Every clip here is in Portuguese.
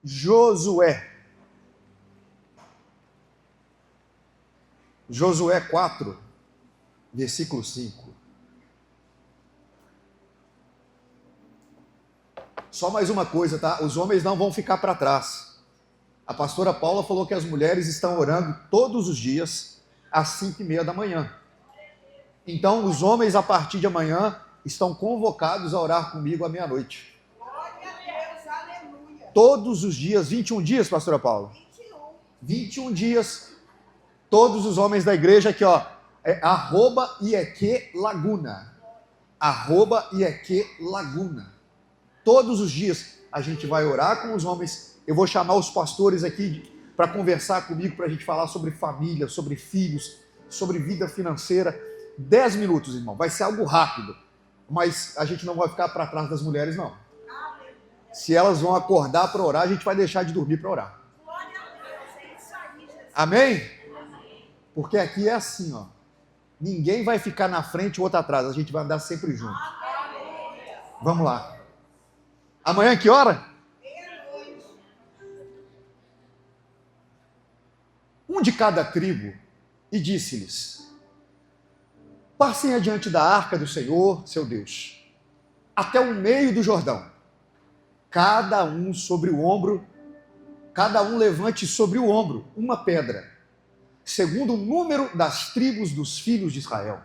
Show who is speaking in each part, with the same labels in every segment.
Speaker 1: Josué. Josué 4, versículo 5. Só mais uma coisa, tá? Os homens não vão ficar para trás. A pastora Paula falou que as mulheres estão orando todos os dias às 5:30 da manhã. Então, os homens, a partir de amanhã, estão convocados a orar comigo à meia-noite.
Speaker 2: Glória a Deus, aleluia.
Speaker 1: Todos os dias, 21 dias, pastora Paula? 21 dias, todos os homens da igreja aqui, ó, @IEQ Laguna. Todos os dias a gente vai orar com os homens. Eu vou chamar os pastores aqui para conversar comigo, para a gente falar sobre família, sobre filhos, sobre vida financeira. 10 minutos, irmão. Vai ser algo rápido. Mas a gente não vai ficar para trás das mulheres, não. Se elas vão acordar para orar, a gente vai deixar de dormir para orar.
Speaker 2: Glória a Deus, é isso aí, Jesus.
Speaker 1: Amém? Porque aqui é assim, ó. Ninguém vai ficar na frente e o outro atrás. A gente vai andar sempre junto. Vamos lá. Amanhã que hora?
Speaker 2: Meia-noite.
Speaker 1: Um de cada tribo, e disse-lhes: passem adiante da arca do Senhor, seu Deus, até o meio do Jordão. Cada um levante sobre o ombro uma pedra, segundo o número das tribos dos filhos de Israel,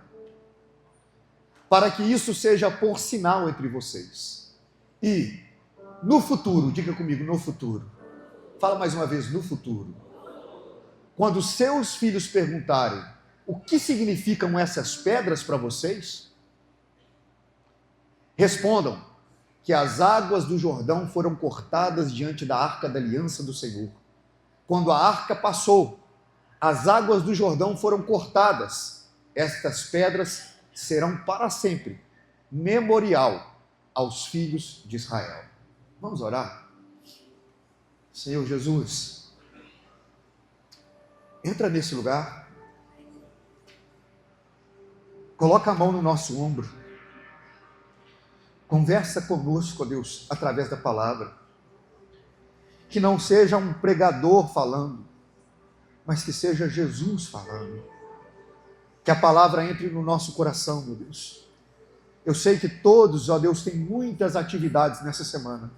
Speaker 1: para que isso seja por sinal entre vocês. E no futuro, diga comigo, no futuro, fala mais uma vez, no futuro, quando seus filhos perguntarem o que significam essas pedras para vocês, respondam que as águas do Jordão foram cortadas diante da arca da aliança do Senhor. Quando a arca passou, as águas do Jordão foram cortadas. Estas pedras serão para sempre memorial aos filhos de Israel. Vamos orar? Senhor Jesus, entra nesse lugar, coloca a mão no nosso ombro, conversa conosco, ó Deus, através da palavra, que não seja um pregador falando, mas que seja Jesus falando, que a palavra entre no nosso coração, meu Deus. Eu sei que todos, ó Deus, têm muitas atividades nessa semana,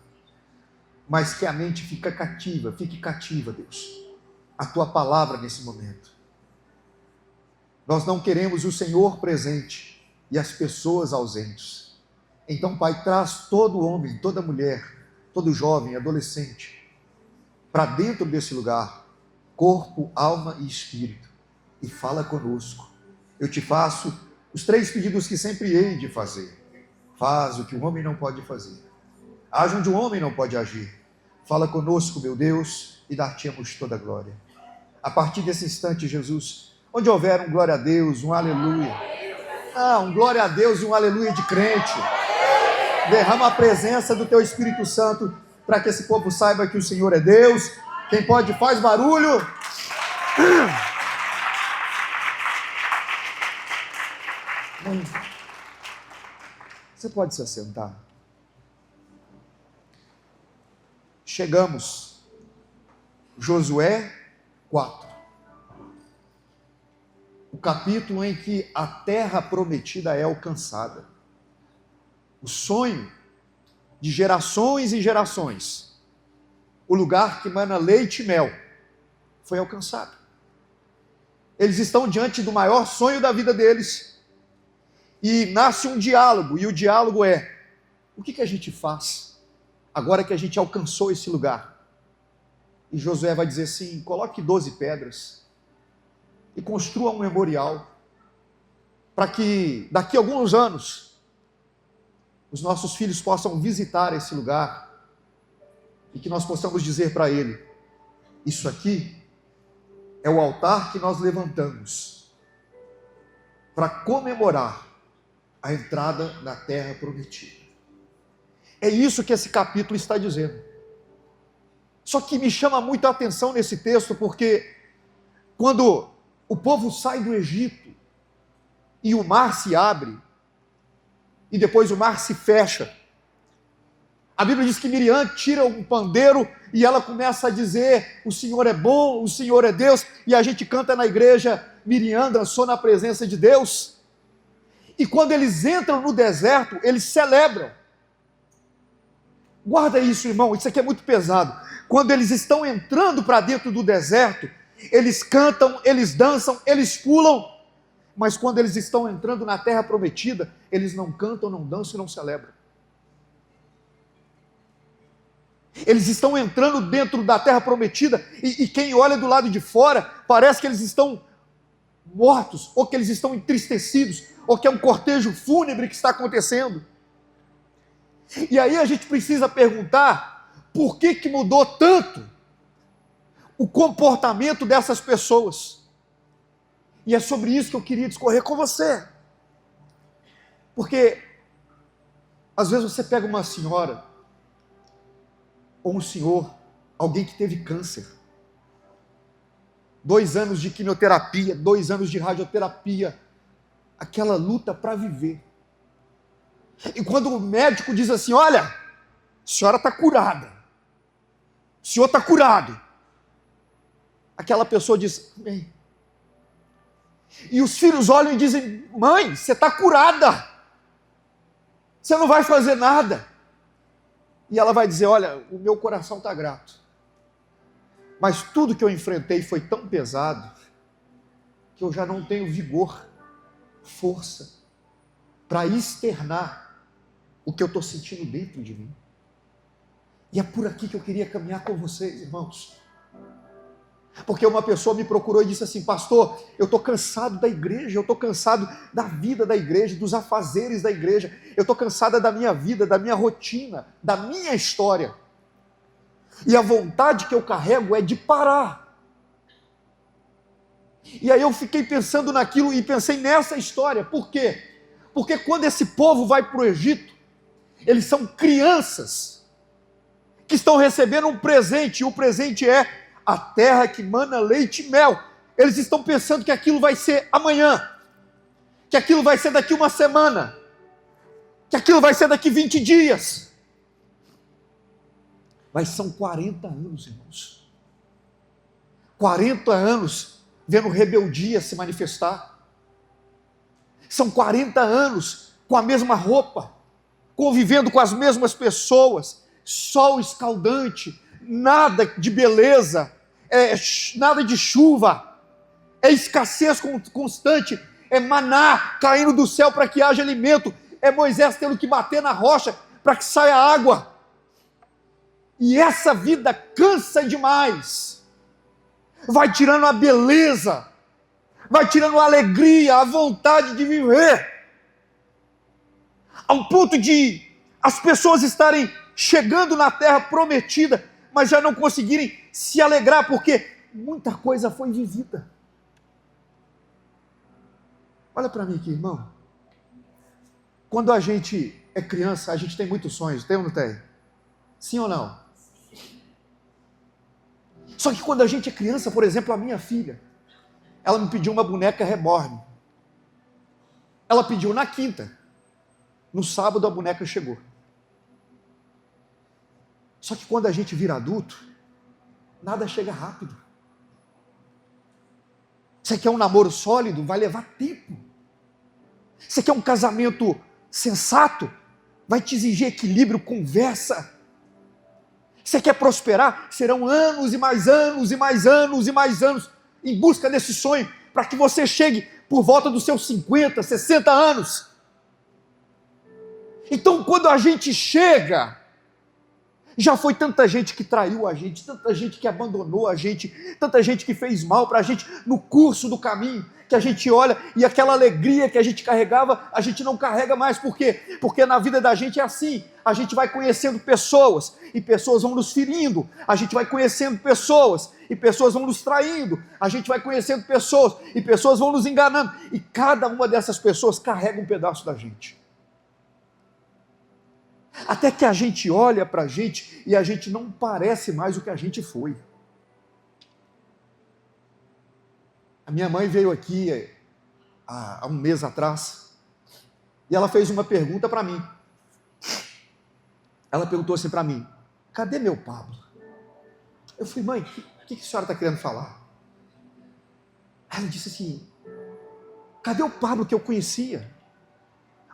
Speaker 1: mas que a mente fique cativa, Deus, a Tua palavra nesse momento. Nós não queremos o Senhor presente e as pessoas ausentes. Então, Pai, traz todo homem, toda mulher, todo jovem, adolescente, para dentro desse lugar, corpo, alma e espírito, e fala conosco. Eu te faço os 3 pedidos que sempre hei de fazer. Faz o que o homem não pode fazer. Age onde o homem não pode agir. Fala conosco, meu Deus, e dar-te-amos toda a glória. A partir desse instante, Jesus, onde houver um glória a Deus, um aleluia. Um glória a Deus e um aleluia de crente. Derrama a presença do Teu Espírito Santo para que esse povo saiba que o Senhor é Deus. Quem pode, faz barulho. Você pode se assentar. Chegamos. Josué 4. O capítulo em que a terra prometida é alcançada. O sonho de gerações e gerações. O lugar que mana leite e mel foi alcançado. Eles estão diante do maior sonho da vida deles. E nasce um diálogo, e o diálogo é: o que a gente faz agora que a gente alcançou esse lugar? E Josué vai dizer assim: coloque 12 pedras e construa um memorial, para que daqui a alguns anos os nossos filhos possam visitar esse lugar e que nós possamos dizer para ele: isso aqui é o altar que nós levantamos para comemorar a entrada na terra prometida. É isso que esse capítulo está dizendo. Só que me chama muito a atenção nesse texto, porque quando o povo sai do Egito e o mar se abre, e depois o mar se fecha, A Bíblia diz que Miriam tira um pandeiro e ela começa a dizer: o Senhor é bom, o Senhor é Deus, e a gente canta na igreja: Miriam dançou na presença de Deus. E quando eles entram no deserto, eles celebram. Guarda isso, irmão, isso aqui é muito pesado. Quando eles estão entrando para dentro do deserto, eles cantam, eles dançam, eles pulam, mas quando eles estão entrando na terra prometida, eles não cantam, não dançam e não celebram. Eles estão entrando dentro da terra prometida e quem olha do lado de fora, parece que eles estão mortos, ou que eles estão entristecidos, ou que é um cortejo fúnebre que está acontecendo. E aí a gente precisa perguntar, por que mudou tanto o comportamento dessas pessoas? E é sobre isso que eu queria discorrer com você. Porque, às vezes você pega uma senhora, ou um senhor, alguém que teve câncer, 2 anos de quimioterapia, 2 anos de radioterapia, aquela luta para viver. E quando o médico diz assim: olha, a senhora está curada, o senhor está curado, aquela pessoa diz: amém. E os filhos olham e dizem: mãe, você está curada, você não vai fazer nada. E ela vai dizer: olha, o meu coração está grato, mas tudo que eu enfrentei foi tão pesado, que eu já não tenho vigor, força, para externar o que eu estou sentindo dentro de mim. E é por aqui que eu queria caminhar com vocês, irmãos. Porque uma pessoa me procurou e disse assim: pastor, eu estou cansado da igreja, eu estou cansado da vida da igreja, dos afazeres da igreja, eu estou cansada da minha vida, da minha rotina, da minha história. E a vontade que eu carrego é de parar. E aí eu fiquei pensando naquilo e pensei nessa história. Por quê? Porque quando esse povo vai para o Egito, eles são crianças que estão recebendo um presente, e o presente é a terra que mana leite e mel. Eles estão pensando que aquilo vai ser amanhã, que aquilo vai ser daqui uma semana, que aquilo vai ser daqui 20 dias. Mas são 40 anos, irmãos. 40 anos vendo rebeldia se manifestar. São 40 anos com a mesma roupa, convivendo com as mesmas pessoas, sol escaldante, nada de beleza, nada de chuva, é escassez constante, é maná caindo do céu para que haja alimento, é Moisés tendo que bater na rocha para que saia água. E essa vida cansa demais, vai tirando a beleza, vai tirando a alegria, a vontade de viver, ao ponto de as pessoas estarem chegando na terra prometida, mas já não conseguirem se alegrar, porque muita coisa foi vivida. Olha para mim aqui, irmão. Quando a gente é criança, a gente tem muitos sonhos, tem ou não tem? Sim ou não? Só que quando a gente é criança, por exemplo, a minha filha, ela me pediu uma boneca reborn. Ela pediu na quinta. No sábado a boneca chegou. Só que quando a gente vira adulto, nada chega rápido. Você quer um namoro sólido? Vai levar tempo. Você quer um casamento sensato? Vai te exigir equilíbrio, conversa. Você quer prosperar? Serão anos e mais anos e mais anos e mais anos em busca desse sonho, para que você chegue por volta dos seus 50, 60 anos. Então, quando a gente chega, já foi tanta gente que traiu a gente, tanta gente que abandonou a gente, tanta gente que fez mal para a gente no curso do caminho, que a gente olha e aquela alegria que a gente carregava, a gente não carrega mais. Por quê? Porque na vida da gente é assim, a gente vai conhecendo pessoas, e pessoas vão nos ferindo, a gente vai conhecendo pessoas, e pessoas vão nos traindo, a gente vai conhecendo pessoas, e pessoas vão nos enganando, e cada uma dessas pessoas carrega um pedaço da gente. Até que a gente olha para a gente e a gente não parece mais o que a gente foi. A minha mãe veio aqui há um mês atrás e ela fez uma pergunta para mim. ela perguntou assim para mim: cadê meu Pablo? Eu falei: mãe, o que a senhora está querendo falar? Ela disse assim: cadê o Pablo que eu conhecia?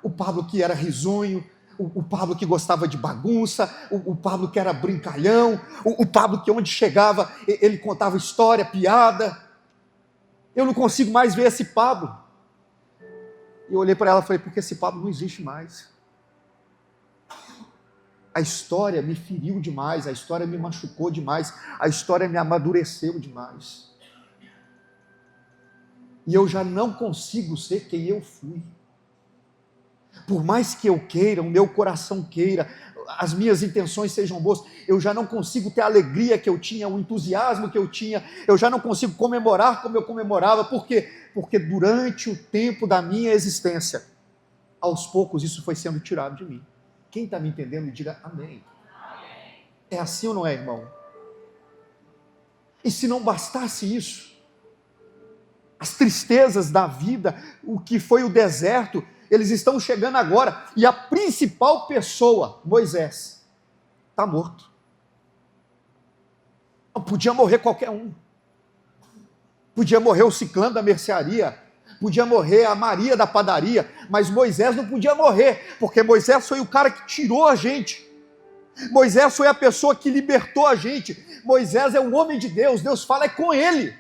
Speaker 1: O Pablo que era risonho, o Pablo que gostava de bagunça, o Pablo que era brincalhão, o Pablo que onde chegava ele contava história, piada. Eu não consigo mais ver esse Pablo. E eu olhei para ela e falei: porque esse Pablo não existe mais. A história me feriu demais, a história me machucou demais, a história me amadureceu demais. E eu já não consigo ser quem eu fui. Por mais que eu queira, o meu coração queira, as minhas intenções sejam boas, eu já não consigo ter a alegria que eu tinha, o entusiasmo que eu tinha, eu já não consigo comemorar como eu comemorava. Por quê? Porque durante o tempo da minha existência, aos poucos isso foi sendo tirado de mim. Quem está me entendendo, diga amém. É assim ou não é, irmão? E se não bastasse isso, as tristezas da vida, o que foi o deserto, eles estão chegando agora, e a principal pessoa, Moisés, está morto. Podia morrer qualquer um. Podia morrer o ciclano da mercearia, podia morrer a Maria da padaria, mas Moisés não podia morrer, porque Moisés foi o cara que tirou a gente. Moisés foi a pessoa que libertou a gente. Moisés é um homem de Deus, Deus fala com ele.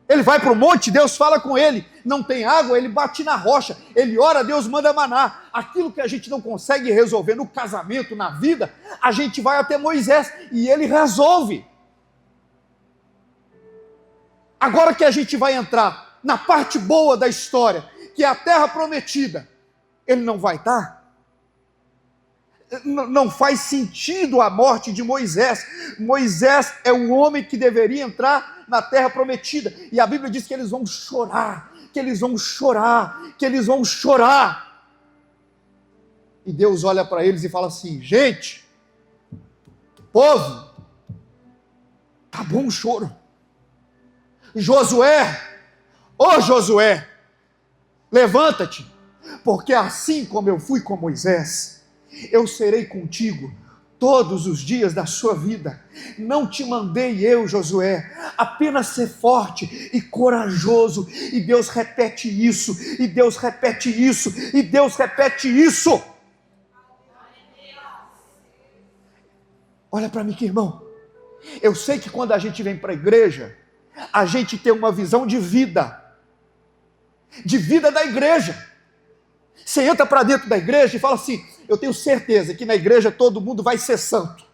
Speaker 1: Ele vai para o monte, Deus fala com ele. Não tem água, ele bate na rocha. Ele ora, Deus manda maná. Aquilo que a gente não consegue resolver no casamento, na vida, a gente vai até Moisés e ele resolve. Agora que a gente vai entrar na parte boa da história, que é a terra prometida, ele não vai estar? Não faz sentido a morte de Moisés. Moisés é o homem que deveria entrar na terra prometida, e a Bíblia diz que eles vão chorar, que eles vão chorar, que eles vão chorar, e Deus olha para eles e fala assim: gente, povo, tá bom o choro. Josué, ô Josué, levanta-te, porque assim como eu fui com Moisés, eu serei contigo todos os dias da sua vida. Não te mandei eu, Josué, apenas ser forte e corajoso. E Deus repete isso, e Deus repete isso, e Deus repete isso. Olha para mim aqui, irmão. Eu sei que quando a gente vem para a igreja, a gente tem uma visão de vida da igreja. Você entra para dentro da igreja e fala assim: eu tenho certeza que na igreja todo mundo vai ser santo.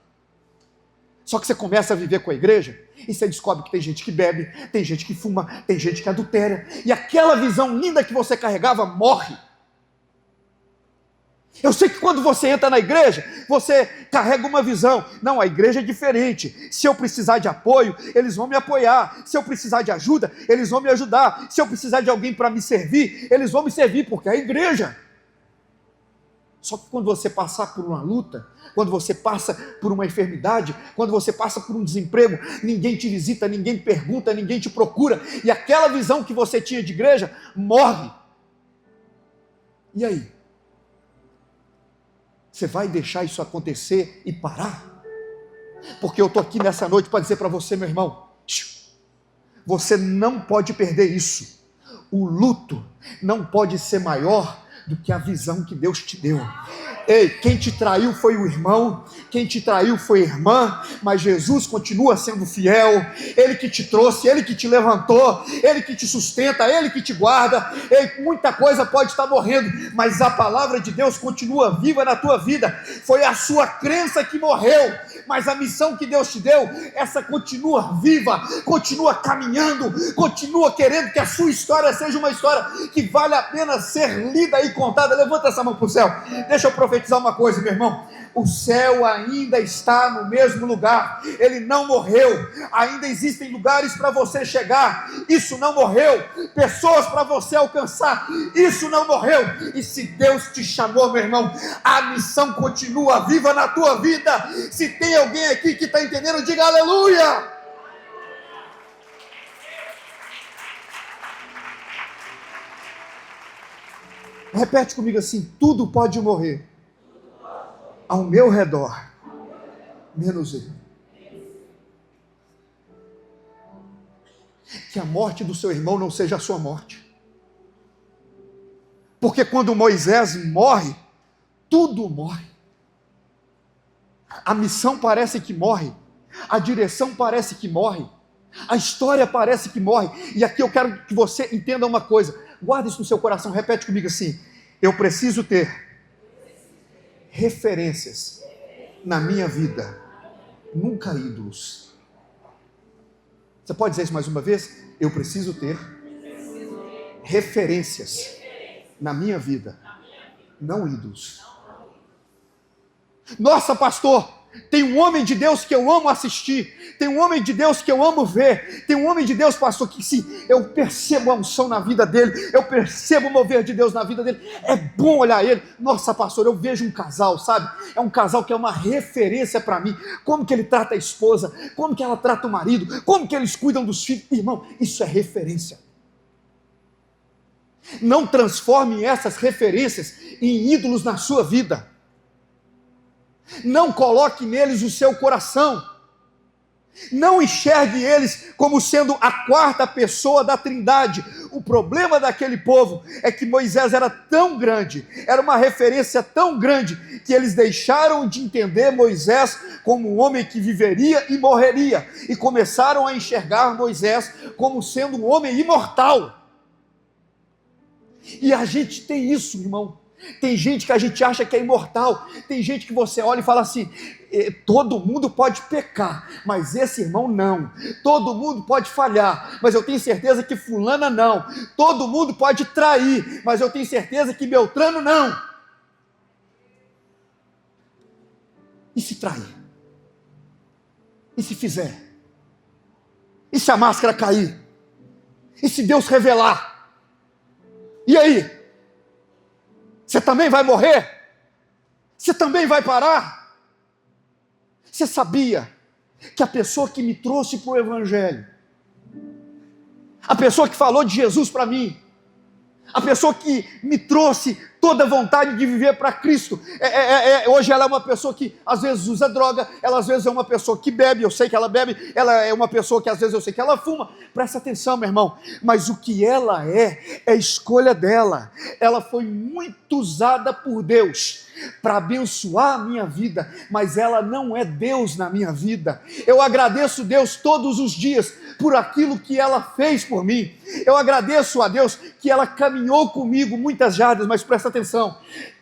Speaker 1: Só que você começa a viver com a igreja e você descobre que tem gente que bebe, tem gente que fuma, tem gente que adultera, e aquela visão linda que você carregava morre. Eu sei que quando você entra na igreja, você carrega uma visão: não, a igreja é diferente. Se eu precisar de apoio, eles vão me apoiar. Se eu precisar de ajuda, eles vão me ajudar. Se eu precisar de alguém para me servir, eles vão me servir, porque é a igreja. Só que quando você passar por uma luta, quando você passa por uma enfermidade, quando você passa por um desemprego, ninguém te visita, ninguém pergunta, ninguém te procura, e aquela visão que você tinha de igreja morre. E aí? Você vai deixar isso acontecer e parar? Porque eu estou aqui nessa noite para dizer para você, meu irmão, você não pode perder isso. O luto não pode ser maior do que a visão que Deus te deu. Ei, quem te traiu foi o irmão, quem te traiu foi a irmã, mas Jesus continua sendo fiel. Ele que te trouxe, Ele que te levantou, Ele que te sustenta, Ele que te guarda. Ei, muita coisa pode estar morrendo, mas a palavra de Deus continua viva na tua vida. Foi a sua crença que morreu, mas a missão que Deus te deu, essa continua viva, continua caminhando, continua querendo que a sua história seja uma história que vale a pena ser lida e contada. Levanta essa mão para o céu, deixa eu profetizar uma coisa, meu irmão: o céu ainda está no mesmo lugar, ele não morreu, ainda existem lugares para você chegar, isso não morreu, pessoas para você alcançar, isso não morreu. E se Deus te chamou, meu irmão, a missão continua viva na tua vida. Se tem alguém aqui que está entendendo, diga aleluia. Repete comigo assim: tudo pode morrer, ao meu redor, menos eu. Que a morte do seu irmão não seja a sua morte. Porque quando Moisés morre, tudo morre. A missão parece que morre, a direção parece que morre, a história parece que morre. E aqui eu quero que você entenda uma coisa, guarda isso no seu coração, repete comigo assim: eu preciso ter referências na minha vida, nunca ídolos. Você pode dizer isso mais uma vez? Eu preciso ter referências na minha vida, não ídolos. Nossa, pastor, tem um homem de Deus que eu amo assistir, tem um homem de Deus que eu amo ver, tem um homem de Deus, pastor, que se eu percebo a unção na vida dele, eu percebo o mover de Deus na vida dele, é bom olhar ele. Nossa, pastor, eu vejo um casal, sabe? É um casal que é uma referência para mim, como que ele trata a esposa, como que ela trata o marido, como que eles cuidam dos filhos. Irmão, isso é referência. Não transforme essas referências em ídolos na sua vida. Não coloque neles o seu coração. Não enxergue eles como sendo a quarta pessoa da Trindade. O problema daquele povo é que Moisés era tão grande, era uma referência tão grande, que eles deixaram de entender Moisés como um homem que viveria e morreria, e começaram a enxergar Moisés como sendo um homem imortal. E a gente tem isso, irmão. Tem gente que a gente acha que é imortal. Tem gente que você olha e fala assim: todo mundo pode pecar, mas esse irmão não. Todo mundo pode falhar, mas eu tenho certeza que fulana não. Todo mundo pode trair, mas eu tenho certeza que Beltrano não. E se trair? E se fizer? E se a máscara cair? E se Deus revelar? E aí? Você também vai morrer? Você também vai parar? Você sabia que a pessoa que me trouxe para o Evangelho, a pessoa que falou de Jesus para mim, a pessoa que me trouxe toda a vontade de viver para Cristo, hoje ela é uma pessoa que às vezes usa droga, ela às vezes é uma pessoa que bebe, eu sei que ela bebe, ela é uma pessoa que às vezes eu sei que ela fuma. Presta atenção, meu irmão, mas o que ela é escolha dela. Ela foi muito usada por Deus para abençoar a minha vida, mas ela não é Deus na minha vida. Eu agradeço Deus todos os dias por aquilo que ela fez por mim. Eu agradeço a Deus que ela caminhou comigo muitas jardas, mas presta atenção,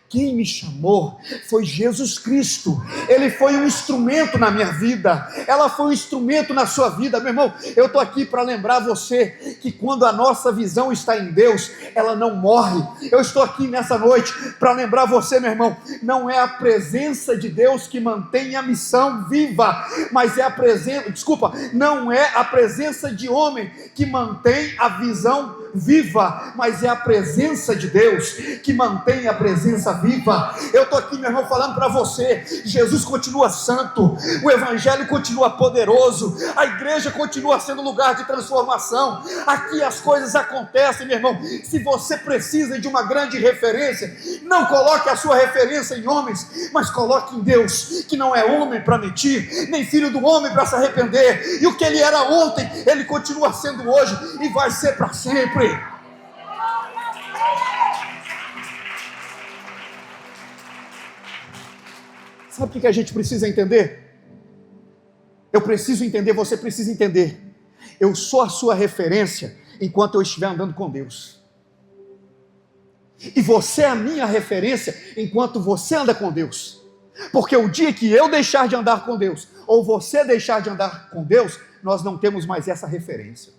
Speaker 1: quem me chamou foi Jesus Cristo. Ele foi um instrumento na minha vida, ela foi um instrumento na sua vida. Meu irmão, eu estou aqui para lembrar você que quando a nossa visão está em Deus, ela não morre. Eu estou aqui nessa noite para lembrar você, meu irmão, não é a presença de Deus que mantém a missão viva, mas é a presença, não é a presença de homem que mantém a visão viva, mas é a presença de Deus que mantém a presença viva. Eu estou aqui, meu irmão, falando para você, Jesus continua santo, o Evangelho continua poderoso, a igreja continua sendo lugar de transformação. Aqui as coisas acontecem, meu irmão. Se você precisa de uma grande referência, não coloque a sua referência em homens, mas coloque em Deus, que não é homem para mentir, nem filho do homem para se arrepender, e o que ele era ontem, ele continua sendo hoje, e vai ser para sempre. Sabe o que a gente precisa entender? Eu preciso entender, você precisa entender. Eu sou a sua referência enquanto eu estiver andando com Deus. E você é a minha referência enquanto você anda com Deus. Porque o dia que eu deixar de andar com Deus, ou você deixar de andar com Deus, nós não temos mais essa referência.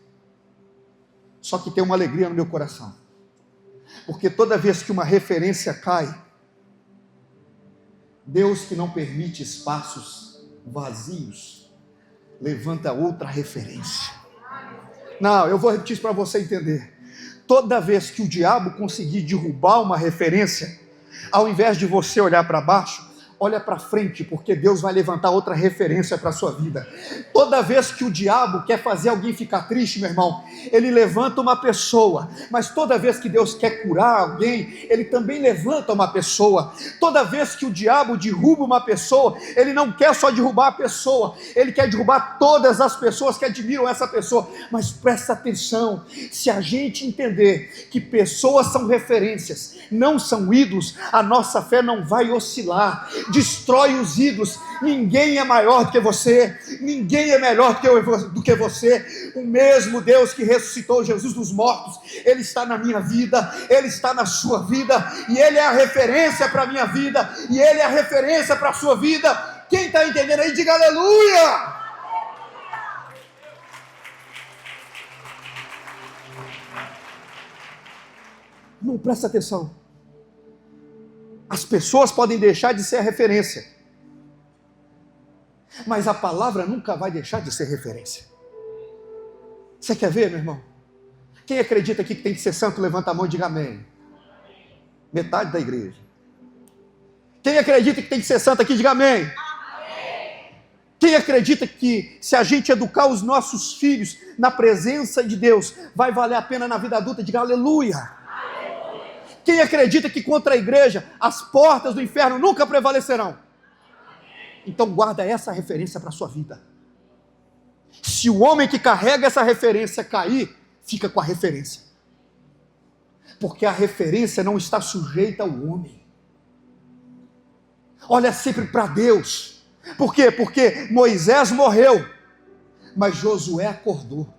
Speaker 1: Só que tem uma alegria no meu coração. Porque toda vez que uma referência cai, Deus, que não permite espaços vazios, levanta outra referência. Não, eu vou repetir isso para você entender. Toda vez que o diabo conseguir derrubar uma referência, ao invés de você olhar para baixo, olha para frente, porque Deus vai levantar outra referência para a sua vida. Toda vez que o diabo quer fazer alguém ficar triste, meu irmão, ele levanta uma pessoa, mas toda vez que Deus quer curar alguém, ele também levanta uma pessoa. Toda vez que o diabo derruba uma pessoa, ele não quer só derrubar a pessoa, ele quer derrubar todas as pessoas que admiram essa pessoa. Mas presta atenção, se a gente entender que pessoas são referências, não são ídolos, a nossa fé não vai oscilar. Destrói os ídolos. Ninguém é maior do que você, ninguém é melhor do que você. O mesmo Deus que ressuscitou Jesus dos mortos, Ele está na minha vida, Ele está na sua vida, e Ele é a referência para a minha vida, e Ele é a referência para a sua vida. Quem está entendendo aí, diga aleluia! Não, presta atenção. As pessoas podem deixar de ser a referência, mas a palavra nunca vai deixar de ser referência. Você quer ver, meu irmão? Quem acredita aqui que tem que ser santo, levanta a mão e diga amém. Metade da igreja. Quem acredita que tem que ser santo aqui, diga amém. Quem acredita que se a gente educar os nossos filhos na presença de Deus, vai valer a pena na vida adulta, diga aleluia. Quem acredita que contra a igreja as portas do inferno nunca prevalecerão? Então guarda essa referência para a sua vida. Se o homem que carrega essa referência cair, fica com a referência. Porque a referência não está sujeita ao homem. Olha sempre para Deus. Por quê? Porque Moisés morreu, mas Josué acordou.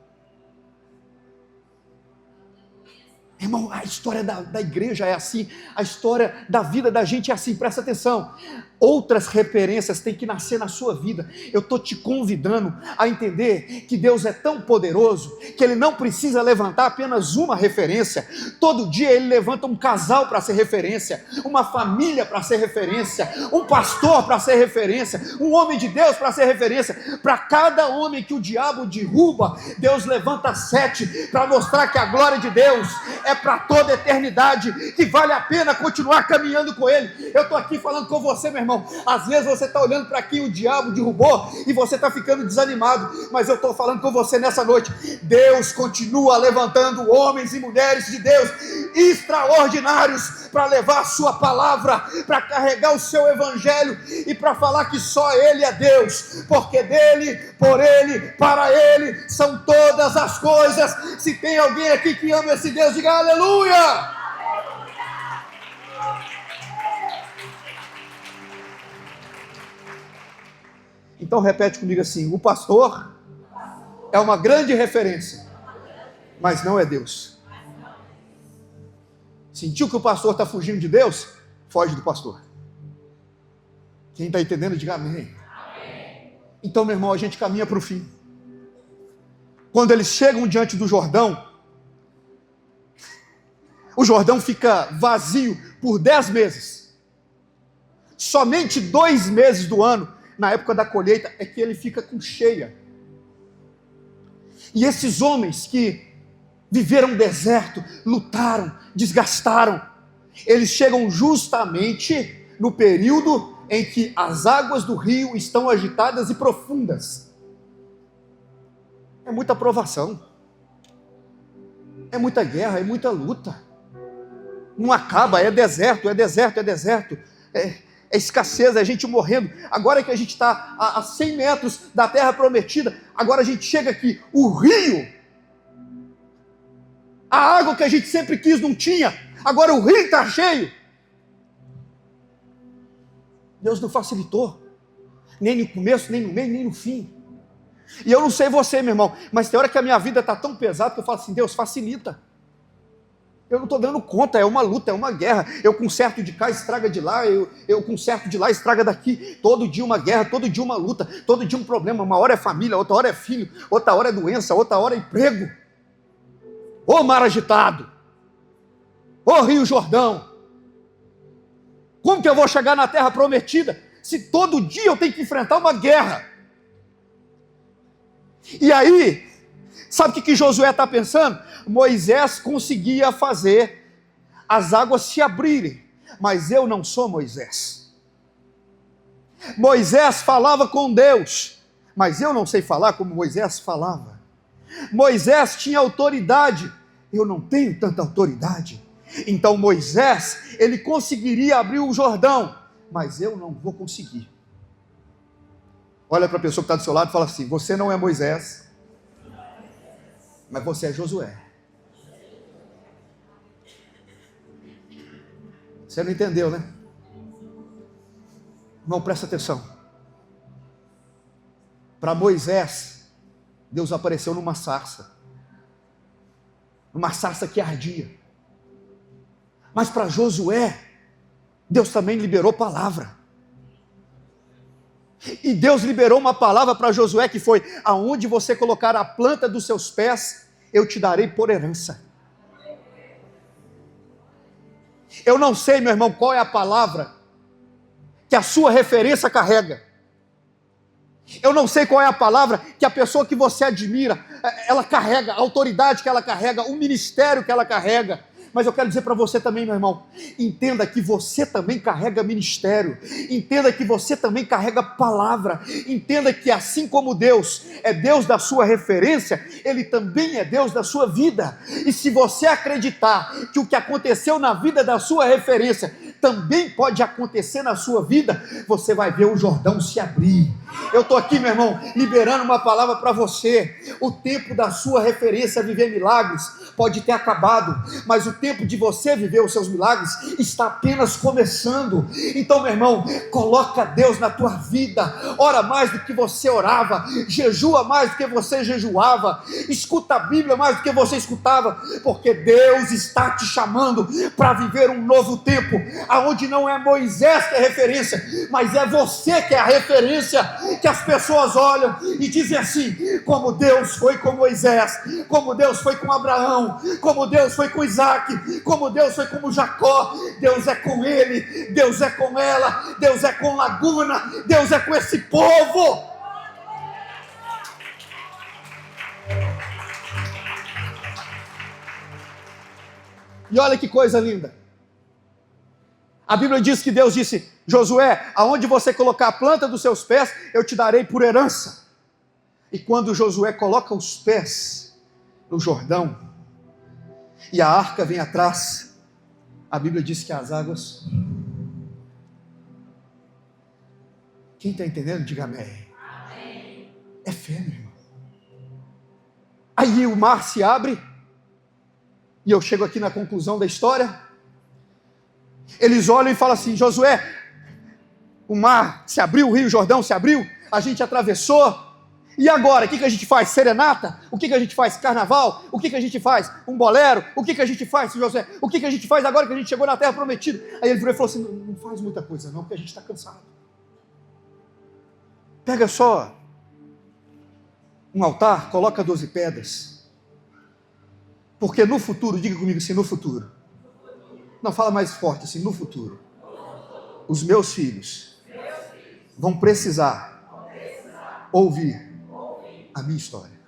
Speaker 1: Irmão, a história da igreja é assim, a história da vida da gente é assim, presta atenção. Outras referências têm que nascer na sua vida. Eu estou te convidando a entender que Deus é tão poderoso, que Ele não precisa levantar apenas uma referência. Todo dia Ele levanta um casal para ser referência, uma família para ser referência, um pastor para ser referência, um homem de Deus para ser referência. Para cada homem que o diabo derruba, Deus levanta 7 para mostrar que a glória de Deus é para toda a eternidade, que vale a pena continuar caminhando com Ele. Eu estou aqui falando com você, meu irmão. Às vezes você está olhando para quem o diabo derrubou e você está ficando desanimado, mas eu estou falando com você nessa noite. Deus continua levantando homens e mulheres de Deus extraordinários para levar a sua palavra, para carregar o seu evangelho e para falar que só Ele é Deus, porque dele, por Ele, para Ele são todas as coisas. Se tem alguém aqui que ama esse Deus, diga aleluia! Então repete comigo assim: o pastor é uma grande referência, mas não é Deus. Sentiu que o pastor está fugindo de Deus? Foge do pastor. Quem está entendendo, diga amém. Então, meu irmão, a gente caminha para o fim. Quando eles chegam diante do Jordão, o Jordão fica vazio por 10 meses. Somente 2 meses do ano, na época da colheita, é que ele fica com cheia. E esses homens que viveram deserto, lutaram, desgastaram, eles chegam justamente no período em que as águas do rio estão agitadas e profundas. É muita provação, é muita guerra, é muita luta. Não acaba, é deserto, é deserto, é deserto. É escassez, é gente morrendo. Agora que a gente está a 100 metros da terra prometida, agora a gente chega aqui, o rio, a água que a gente sempre quis não tinha, agora o rio está cheio. Deus não facilitou, nem no começo, nem no meio, nem no fim. E eu não sei você, meu irmão, mas tem hora que a minha vida está tão pesada que eu falo assim: Deus, facilita. Eu não estou dando conta, é uma luta, é uma guerra. Eu conserto de cá, estraga de lá, eu conserto de lá, estraga daqui. Todo dia uma guerra, todo dia uma luta, todo dia um problema. Uma hora é família, outra hora é filho, outra hora é doença, outra hora é emprego. Ô mar agitado, ô Rio Jordão, como que eu vou chegar na terra prometida se todo dia eu tenho que enfrentar uma guerra? E aí, sabe o que Josué está pensando? Moisés conseguia fazer as águas se abrirem, mas eu não sou Moisés. Moisés falava com Deus, mas eu não sei falar como Moisés falava. Moisés tinha autoridade, eu não tenho tanta autoridade. Então Moisés, ele conseguiria abrir o Jordão, mas eu não vou conseguir. Olha para a pessoa que está do seu lado e fala assim: você não é Moisés, mas você é Josué. Você não entendeu, né? Irmão, presta atenção. Para Moisés, Deus apareceu numa sarça que ardia. Mas para Josué, Deus também liberou palavra. E Deus liberou uma palavra para Josué que foi: aonde você colocar a planta dos seus pés, eu te darei por herança. Eu não sei, meu irmão, qual é a palavra que a sua referência carrega. Eu não sei qual é a palavra que a pessoa que você admira, ela carrega, a autoridade que ela carrega, o ministério que ela carrega. Mas eu quero dizer para você também, meu irmão, entenda que você também carrega ministério, entenda que você também carrega palavra, entenda que assim como Deus é Deus da sua referência, Ele também é Deus da sua vida. E se você acreditar que o que aconteceu na vida da sua referência também pode acontecer na sua vida, você vai ver o Jordão se abrir. Eu estou aqui, meu irmão, liberando uma palavra para você. O tempo da sua referência a viver milagres pode ter acabado, mas o tempo de você viver os seus milagres está apenas começando. Então, meu irmão, coloca Deus na tua vida, ora mais do que você orava, jejua mais do que você jejuava, escuta a Bíblia mais do que você escutava, porque Deus está te chamando para viver um novo tempo, aonde não é Moisés que é referência, mas é você que é a referência, que as pessoas olham e dizem assim: como Deus foi com Moisés, como Deus foi com Abraão, como Deus foi com Isaac, como Deus foi com Jacó. Deus é com ele, Deus é com ela, Deus é com Laguna, Deus é com esse povo. E olha que coisa linda. A Bíblia diz que Deus disse: Josué, aonde você colocar a planta dos seus pés, eu te darei por herança. E quando Josué coloca os pés no Jordão, e a arca vem atrás, a Bíblia diz que as águas... Quem está entendendo, diga amém. É fé, meu irmão. Aí o mar se abre, e eu chego aqui na conclusão da história. Eles olham e falam assim: Josué, o mar se abriu, o rio Jordão se abriu, a gente atravessou, e agora, o que a gente faz? Serenata? O que a gente faz? Carnaval? O que a gente faz? Um bolero? O que a gente faz, Josué? O que a gente faz agora que a gente chegou na terra prometida? Aí ele virou e falou assim: não faz muita coisa não, porque a gente está cansado. Pega só um altar, coloca 12 pedras, porque no futuro, diga comigo assim, no futuro, não, fala mais forte assim, no futuro, os meus filhos vão precisar ouvir a minha história.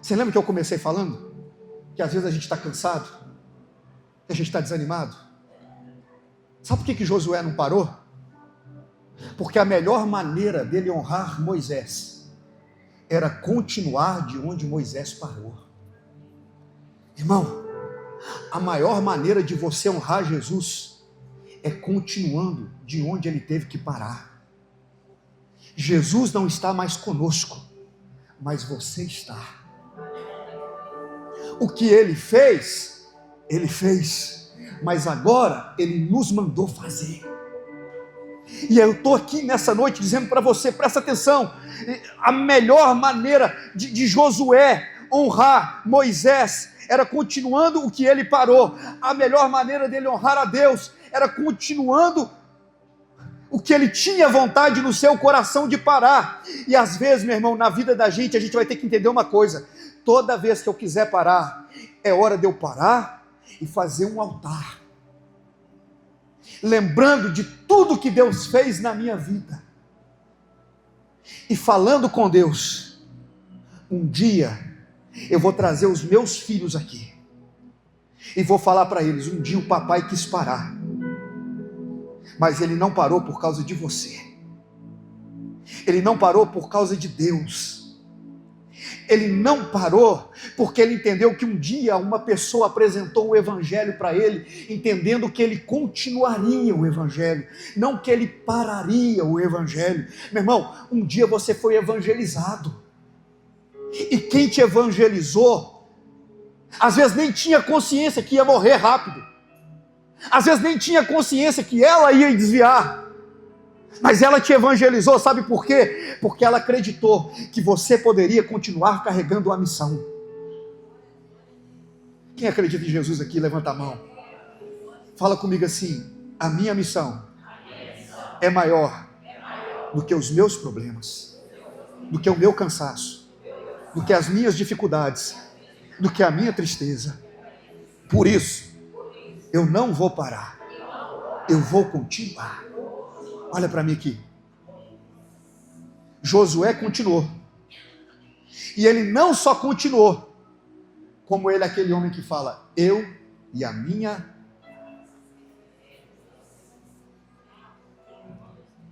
Speaker 1: Você lembra que eu comecei falando que às vezes a gente está cansado, que a gente está desanimado? Sabe por que Josué não parou? Porque a melhor maneira dele honrar Moisés era continuar de onde Moisés parou. Irmão, a maior maneira de você honrar Jesus é continuando de onde ele teve que parar. Jesus não está mais conosco, mas você está. O que ele fez, mas agora ele nos mandou fazer. E eu estou aqui nessa noite dizendo para você, presta atenção, a melhor maneira de Josué honrar Moisés era continuando o que ele parou. A melhor maneira dele honrar a Deus era continuando o que ele tinha vontade no seu coração de parar. E às vezes, meu irmão, na vida da gente, a gente vai ter que entender uma coisa: toda vez que eu quiser parar, é hora de eu parar e fazer um altar, lembrando de tudo que Deus fez na minha vida, e falando com Deus: um dia eu vou trazer os meus filhos aqui, e vou falar para eles: um dia o papai quis parar, Mas ele não parou por causa de você. Ele não parou por causa de Deus. Ele não parou porque ele entendeu que um dia uma pessoa apresentou o evangelho para ele, entendendo que ele continuaria o evangelho, não que ele pararia o evangelho. Meu irmão, um dia você foi evangelizado. E quem te evangelizou, às vezes nem tinha consciência que ia morrer rápido. Às vezes nem tinha consciência que ela ia desviar. Mas ela te evangelizou, sabe por quê? Porque ela acreditou que você poderia continuar carregando a missão. Quem acredita em Jesus aqui, levanta a mão. Fala comigo assim: a minha missão é maior do que os meus problemas, do que o meu cansaço, do que as minhas dificuldades, do que a minha tristeza. Por isso, eu não vou parar, eu vou continuar. Olha para mim aqui. Josué continuou. E ele não só continuou, como ele é aquele homem que fala: eu e a minha.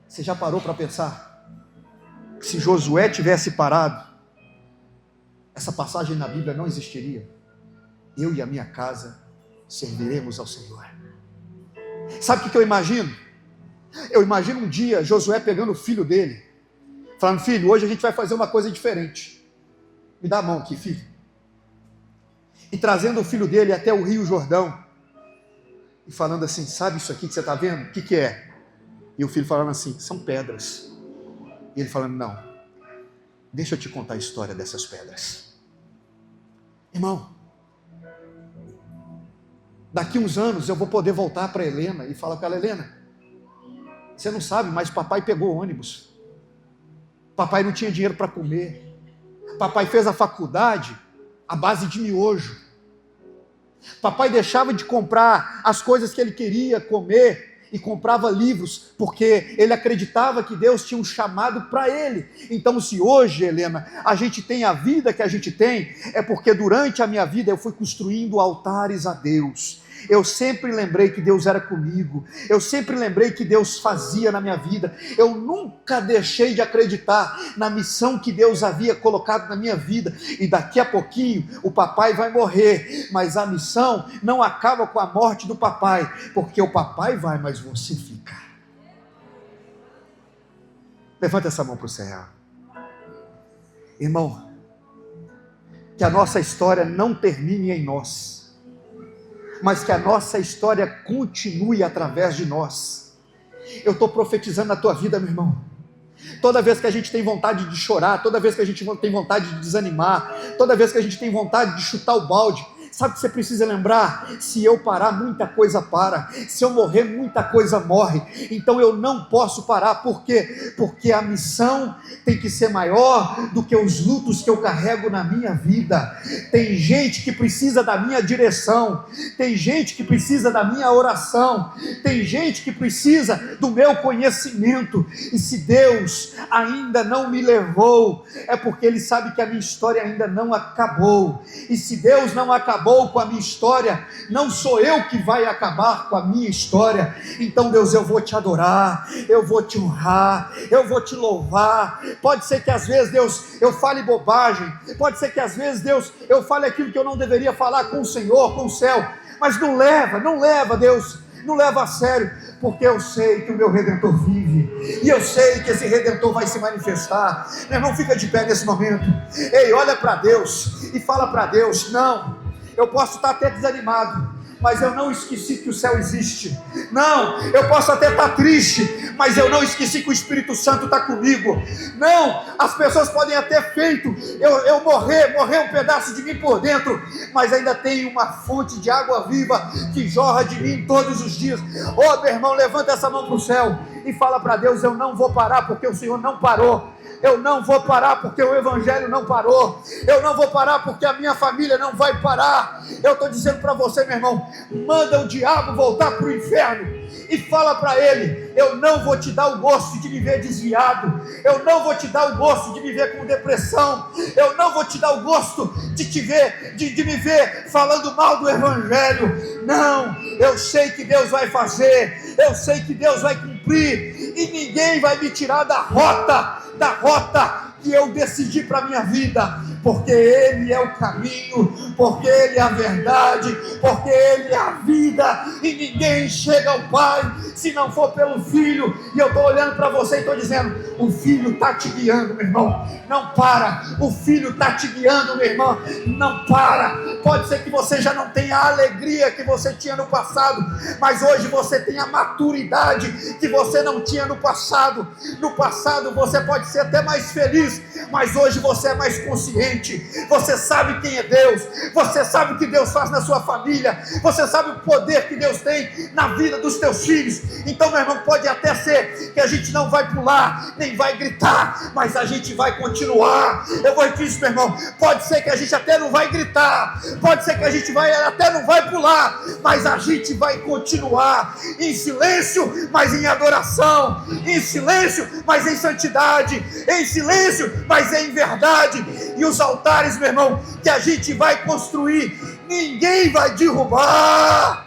Speaker 1: Você já parou para pensar? Se Josué tivesse parado, essa passagem na Bíblia não existiria. Eu e a minha casa serviremos ao Senhor. Sabe o que eu imagino? Eu imagino um dia Josué pegando o filho dele, falando: filho, hoje a gente vai fazer uma coisa diferente. Me dá a mão aqui, filho. E trazendo o filho dele até o Rio Jordão, e falando assim: sabe isso aqui que você está vendo? O que é? E o filho falando assim: são pedras. E ele falando: não, deixa eu te contar a história dessas pedras. Irmão, daqui uns anos eu vou poder voltar para Helena e falar com ela: Helena, você não sabe, mas papai pegou ônibus. Papai não tinha dinheiro para comer. Papai fez a faculdade à base de miojo. Papai deixava de comprar as coisas que ele queria comer e comprava livros, porque ele acreditava que Deus tinha um chamado para ele. Então, se hoje, Helena, a gente tem a vida que a gente tem, é porque durante a minha vida eu fui construindo altares a Deus. Eu sempre lembrei que Deus era comigo. Eu sempre lembrei que Deus fazia na minha vida. Eu nunca deixei de acreditar na missão que Deus havia colocado na minha vida. E daqui a pouquinho o papai vai morrer, mas a missão não acaba com a morte do papai, porque o papai vai, mas você fica. Levanta essa mão para o céu. Irmão, que a nossa história não termine em nós, mas que a nossa história continue através de nós. Eu estou profetizando na tua vida, meu irmão. Toda vez que a gente tem vontade de chorar, toda vez que a gente tem vontade de desanimar, toda vez que a gente tem vontade de chutar o balde, sabe o que você precisa lembrar? Se eu parar, muita coisa para. Se eu morrer, muita coisa morre. Então eu não posso parar. Por quê? Porque a missão tem que ser maior do que os lutos que eu carrego na minha vida. Tem gente que precisa da minha direção. Tem gente que precisa da minha oração. Tem gente que precisa do meu conhecimento. E se Deus ainda não me levou, é porque Ele sabe que a minha história ainda não acabou. E se Deus não acabou com a minha história, não sou eu que vai acabar com a minha história. Então, Deus, eu vou te adorar, eu vou te honrar, eu vou te louvar. Pode ser que às vezes, Deus, eu fale bobagem, pode ser que às vezes, Deus, eu fale aquilo que eu não deveria falar com o Senhor, com o céu, mas não leva, Deus, não leva a sério, porque eu sei que o meu Redentor vive, e eu sei que esse Redentor vai se manifestar. Meu irmão, fica de pé nesse momento. Ei, olha para Deus e fala para Deus: não, eu posso estar até desanimado, mas eu não esqueci que o céu existe. Não, eu posso até estar triste, mas eu não esqueci que o Espírito Santo está comigo. Não, as pessoas podem até feito eu morrer um pedaço de mim por dentro, mas ainda tem uma fonte de água viva que jorra de mim todos os dias. Oh, meu irmão, levanta essa mão para o céu e fala para Deus: eu não vou parar porque o Senhor não parou. Eu não vou parar porque o Evangelho não parou. Eu não vou parar porque a minha família não vai parar. Eu estou dizendo para você, meu irmão, manda o diabo voltar para o inferno e fala para ele: eu não vou te dar o gosto de me ver desviado. Eu não vou te dar o gosto de me ver com depressão. Eu não vou te dar o gosto de te ver, de me ver falando mal do Evangelho. Não, eu sei que Deus vai fazer. Eu sei que Deus vai cumprir. E ninguém vai me tirar da rota que eu decidi para a minha vida, porque Ele é o caminho, porque Ele é a verdade, porque Ele é a vida, e ninguém chega ao Pai se não for pelo Filho. E eu estou olhando para você e estou dizendo: o Filho está te guiando, meu irmão, não para. O Filho está te guiando, meu irmão, não para. Pode ser que você já não tenha a alegria que você tinha no passado, mas hoje você tem a maturidade que você não tinha no passado. No passado você pode ser até mais feliz, mas hoje você é mais consciente. Você sabe quem é Deus, você sabe o que Deus faz na sua família, você sabe o poder que Deus tem na vida dos teus filhos. Então, meu irmão, pode até ser que a gente não vai pular, nem vai gritar, mas a gente vai continuar. Eu vou repetir isso, meu irmão: pode ser que a gente até não vai gritar, pode ser que a gente até não vai pular, mas a gente vai continuar em silêncio, mas em adoração, em silêncio, mas em santidade, em silêncio, mas em verdade. E os altares, meu irmão, que a gente vai construir, ninguém vai derrubar.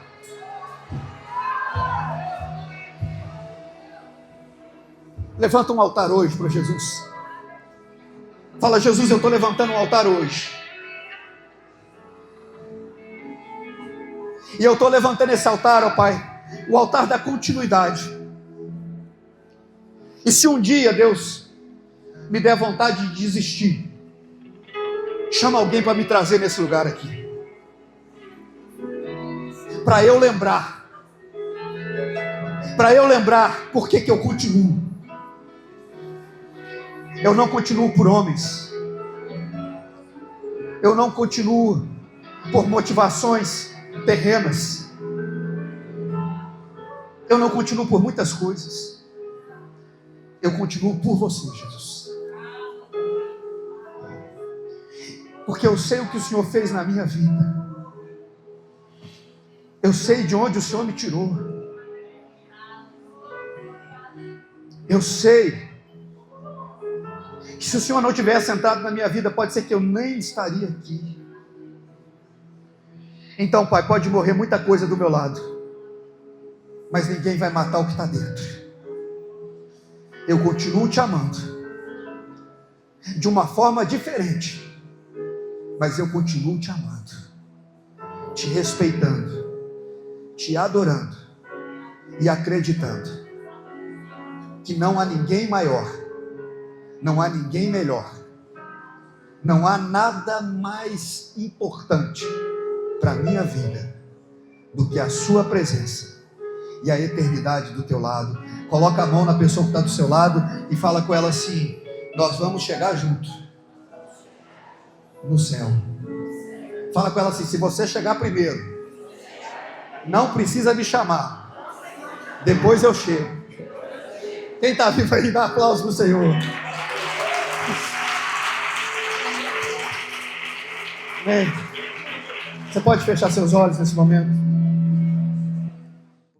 Speaker 1: Levanta um altar hoje para Jesus. Fala: Jesus, eu estou levantando um altar hoje, e eu estou levantando esse altar, ó Pai, o altar da continuidade. E se um dia, Deus, me der vontade de desistir, chama alguém para me trazer nesse lugar aqui, para eu lembrar por que eu continuo. Eu não continuo por homens, eu não continuo por motivações terrenas, eu não continuo por muitas coisas, eu continuo por você, Jesus, porque eu sei o que o Senhor fez na minha vida, eu sei de onde o Senhor me tirou, eu sei que se o Senhor não tivesse entrado na minha vida, pode ser que eu nem estaria aqui. Então, Pai, pode morrer muita coisa do meu lado, mas ninguém vai matar o que está dentro. Eu continuo te amando, de uma forma diferente, mas eu continuo te amando, te respeitando, te adorando e acreditando que não há ninguém maior, não há ninguém melhor, não há nada mais importante para a minha vida do que a sua presença e a eternidade do teu lado. Coloca a mão na pessoa que está do seu lado e fala com ela assim: nós vamos chegar junto no céu. Fala com ela assim: se você chegar primeiro, não precisa me chamar, depois eu chego. Quem está vivo aí, dá aplauso para o Senhor. Amém. Você pode fechar seus olhos nesse momento?